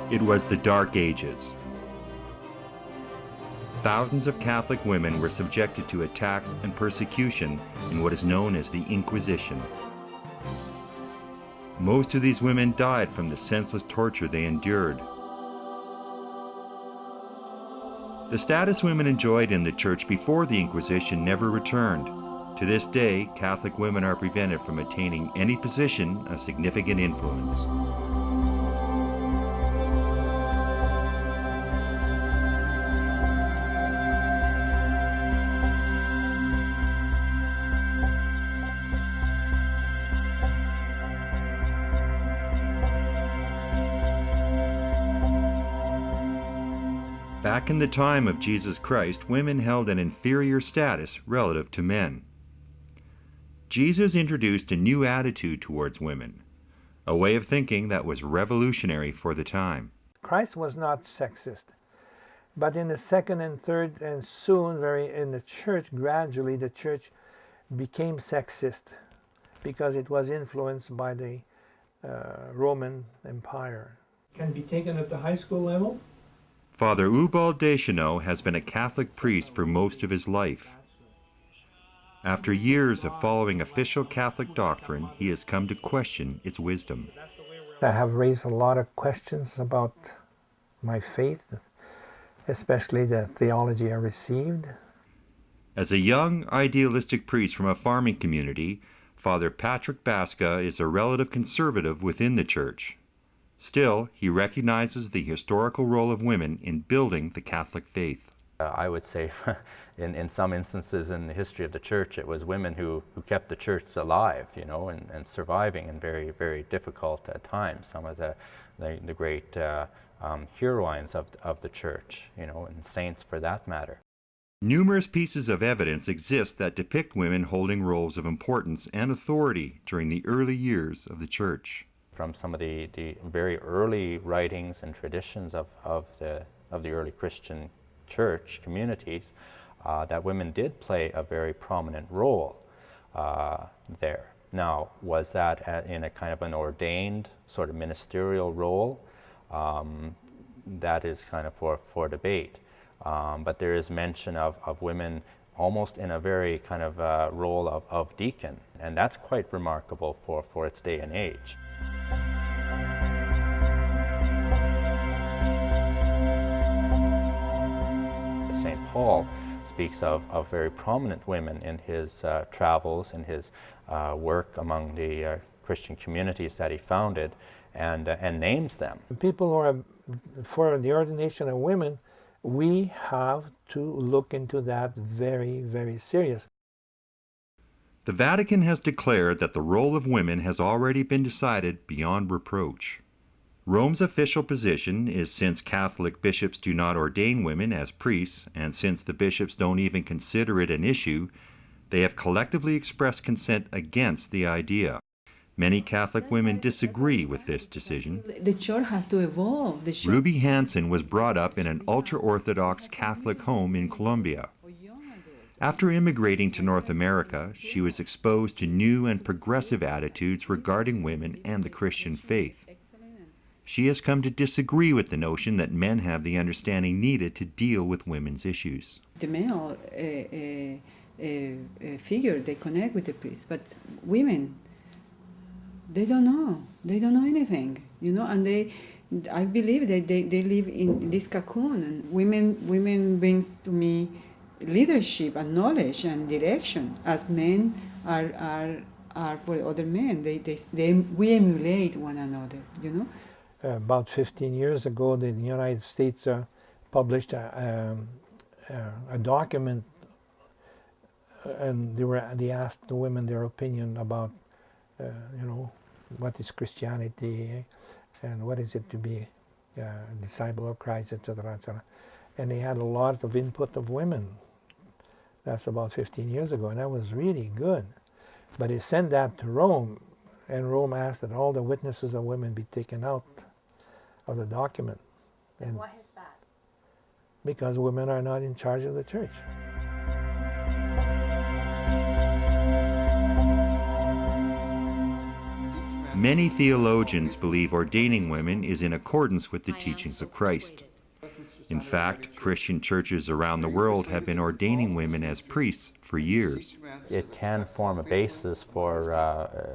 It was the Dark Ages. Thousands of Catholic women were subjected to attacks and persecution in what is known as the Inquisition. Most of these women died from the senseless torture they endured. The status women enjoyed in the Church before the Inquisition never returned. To this day, Catholic women are prevented from attaining any position of significant influence. Back in the time of Jesus Christ, women held an inferior status relative to men. Jesus introduced a new attitude towards women, a way of thinking that was revolutionary for the time. Christ was not sexist, but in the second and third and soon in the church, gradually the church became sexist because it was influenced by the Roman Empire. Can be taken at the high school level. Father Ubald Deschanel has been a Catholic priest for most of his life. After years of following official Catholic doctrine, he has come to question its wisdom. I have raised a lot of questions about my faith, especially the theology I received. As a young, idealistic priest from a farming community, Father Patrick Basca is a relative conservative within the Church. Still, he recognizes the historical role of women in building the Catholic faith. I would say in some instances in the history of the Church, it was women who kept the Church alive, you know, and surviving in very, very difficult times. Some of the great heroines of the Church, you know, and saints for that matter. Numerous pieces of evidence exist that depict women holding roles of importance and authority during the early years of the Church. From some of the very early writings and traditions of the early Christian church communities, that women did play a very prominent role there. Now, was that in a kind of an ordained sort of ministerial role? That is kind of for debate. But there is mention of women almost in a very kind of role of deacon, and that's quite remarkable for its day and age. St. Paul speaks of very prominent women in his travels, in his work among the Christian communities that he founded, and names them. People who are for the ordination of women, we have to look into that very, very serious. The Vatican has declared that the role of women has already been decided beyond reproach. Rome's official position is, since Catholic bishops do not ordain women as priests, and since the bishops don't even consider it an issue, they have collectively expressed consent against the idea. Many Catholic women disagree with this decision. The church has to evolve. Ruby Hansen was brought up in an ultra-Orthodox Catholic home in Colombia. After immigrating to North America, she was exposed to new and progressive attitudes regarding women and the Christian faith. She has come to disagree with the notion that men have the understanding needed to deal with women's issues. The male figure, they connect with the priest, but women, they don't know. They don't know anything, you know, and I believe that they live in this cocoon, and women brings to me leadership and knowledge and direction, as men are for other men. We emulate one another, you know. About 15 years ago, the United States published a document, and they asked the women their opinion about, you know, what is Christianity, and what is it to be a disciple of Christ, etc., etc. And they had a lot of input of women. That's about 15 years ago, and that was really good. But they sent that to Rome, and Rome asked that all the witnesses of women be taken out of the document. And why is that? Because women are not in charge of the church. Many theologians believe ordaining women is in accordance with the teachings of Christ. In fact, Christian churches around the world have been ordaining women as priests for years. It can form a basis for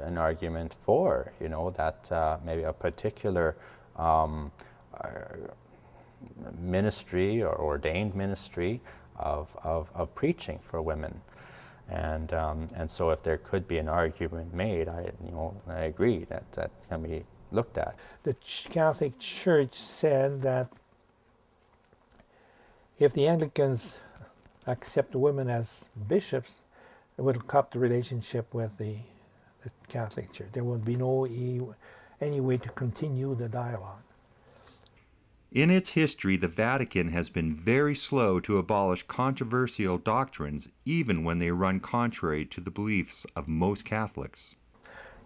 an argument for, that maybe a particular ministry or ordained ministry of preaching for women. And so if there could be an argument made, I agree that can be looked at. The Catholic Church said that if the Anglicans accept women as bishops, it would cut the relationship with the Catholic Church. There would be any way to continue the dialogue. In its history, the Vatican has been very slow to abolish controversial doctrines, even when they run contrary to the beliefs of most Catholics.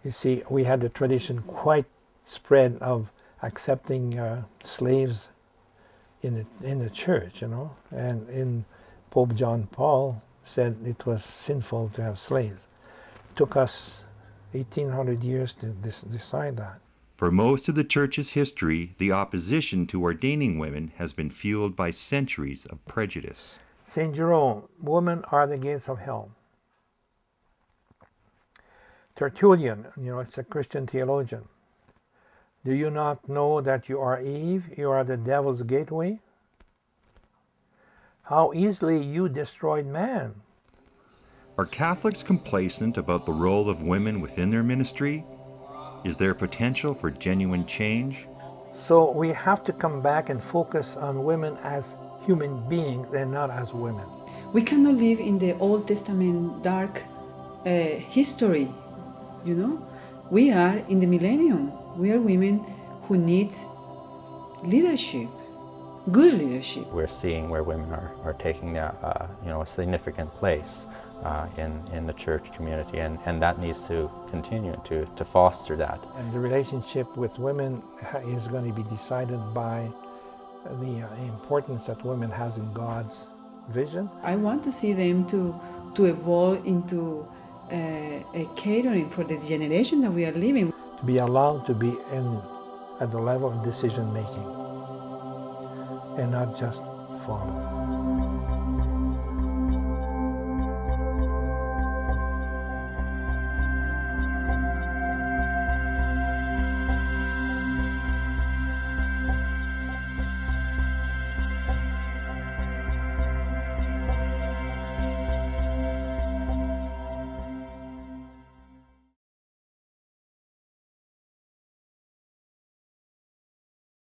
You see, we had a tradition quite spread of accepting slaves in the church, and Pope John Paul said it was sinful to have slaves. It took us 1800 years to decide that. For most of the Church's history, the opposition to ordaining women has been fueled by centuries of prejudice. St. Jerome, women are the gates of hell. Tertullian, it's a Christian theologian. Do you not know that you are Eve? You are the devil's gateway? How easily you destroyed man. Are Catholics complacent about the role of women within their ministry? Is there potential for genuine change? So we have to come back and focus on women as human beings and not as women. We cannot live in the Old Testament dark history, We are in the millennium. We are women who need leadership, good leadership. We're seeing where women are taking a significant place in the church community, and that needs to continue to foster that. And the relationship with women is going to be decided by the importance that women has in God's vision. I want to see them to evolve into a catering for the generation that we are living. To be allowed to be at the level of decision making and not just follow.